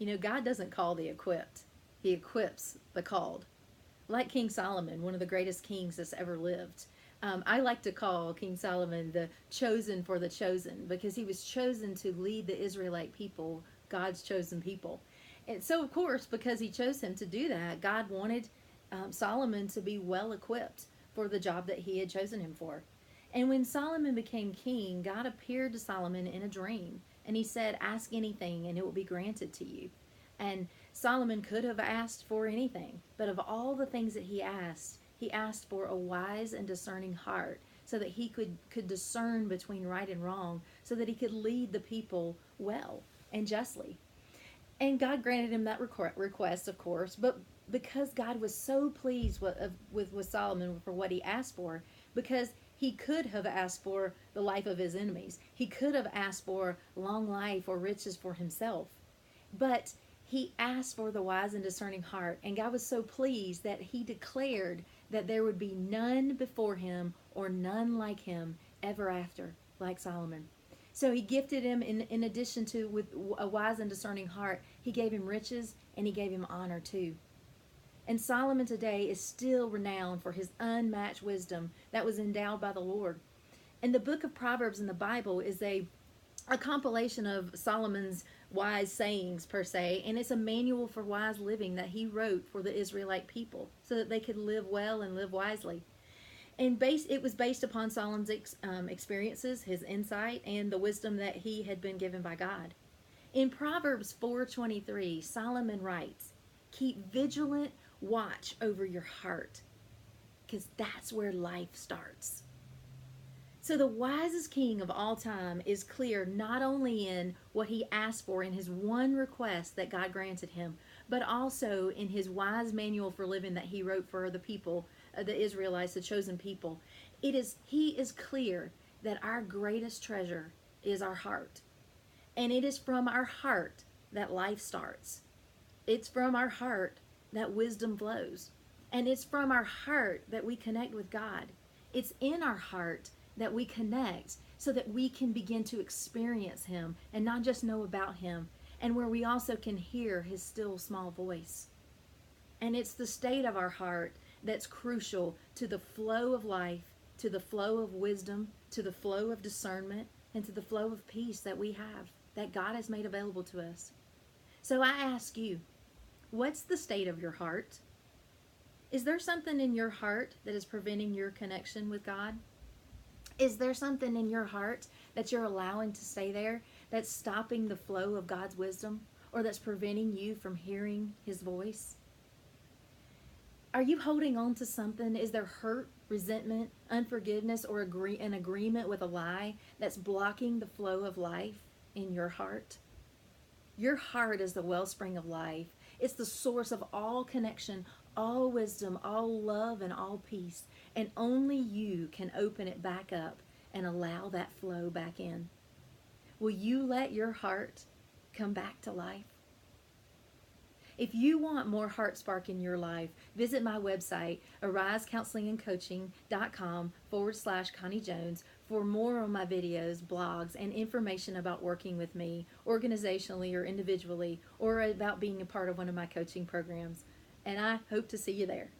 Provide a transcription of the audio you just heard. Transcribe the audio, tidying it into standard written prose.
You know, God doesn't call the equipped, He equips the called. Like King Solomon, one of the greatest kings that's ever lived. I like to call King Solomon the chosen for the chosen because he was chosen to lead the Israelite people, God's chosen people. And so, of course, because he chose him to do that, God wanted Solomon to be well equipped for the job that he had chosen him for. And when Solomon became king, God appeared to Solomon in a dream. And he said, "Ask anything, and it will be granted to you." And Solomon could have asked for anything, but of all the things that he asked for a wise and discerning heart so that he could discern between right and wrong, so that he could lead the people well and justly. And God granted him that request, of course, but because God was so pleased with Solomon for what he asked for, because he could have asked for the life of his enemies, he could have asked for long life or riches for himself, but he asked for the wise and discerning heart, and God was so pleased that he declared that there would be none before him or none like him ever after, like Solomon. So he gifted him in addition to with a wise and discerning heart, he gave him riches and he gave him honor too. And Solomon today is still renowned for his unmatched wisdom that was endowed by the Lord. And the book of Proverbs in the Bible is a compilation of Solomon's wise sayings per se, and it's a manual for wise living that he wrote for the Israelite people so that they could live well and live wisely. And it was based upon Solomon's experiences, his insight, and the wisdom that he had been given by God. In Proverbs 4:23, Solomon writes, "Keep vigilant watch over your heart, because that's where life starts." So the wisest king of all time is clear not only in what he asked for in his one request that God granted him, but also in his wise manual for living that he wrote for the people, the Israelites, the chosen people. He is clear that our greatest treasure is our heart. And it is from our heart that life starts. It's from our heart that wisdom flows. And it's from our heart that we connect with God. It's in our heart that we connect so that we can begin to experience Him and not just know about Him, and where we also can hear His still small voice. And it's the state of our heart that's crucial to the flow of life, to the flow of wisdom, to the flow of discernment, and to the flow of peace that we have, that God has made available to us. So I ask you, what's the state of your heart? Is there something in your heart that is preventing your connection with God? Is there something in your heart that you're allowing to stay there that's stopping the flow of God's wisdom, or that's preventing you from hearing His voice? Are you holding on to something? Is there hurt, resentment, unforgiveness, or an agreement with a lie that's blocking the flow of life in your heart? Your heart is the wellspring of life. It's the source of all connection, all wisdom, all love, and all peace. And only you can open it back up and allow that flow back in. Will you let your heart come back to life? If you want more heart spark in your life, visit my website, arisecounselingandcoaching.com/Connie Jones, for more on my videos, blogs, and information about working with me organizationally or individually, or about being a part of one of my coaching programs. And I hope to see you there.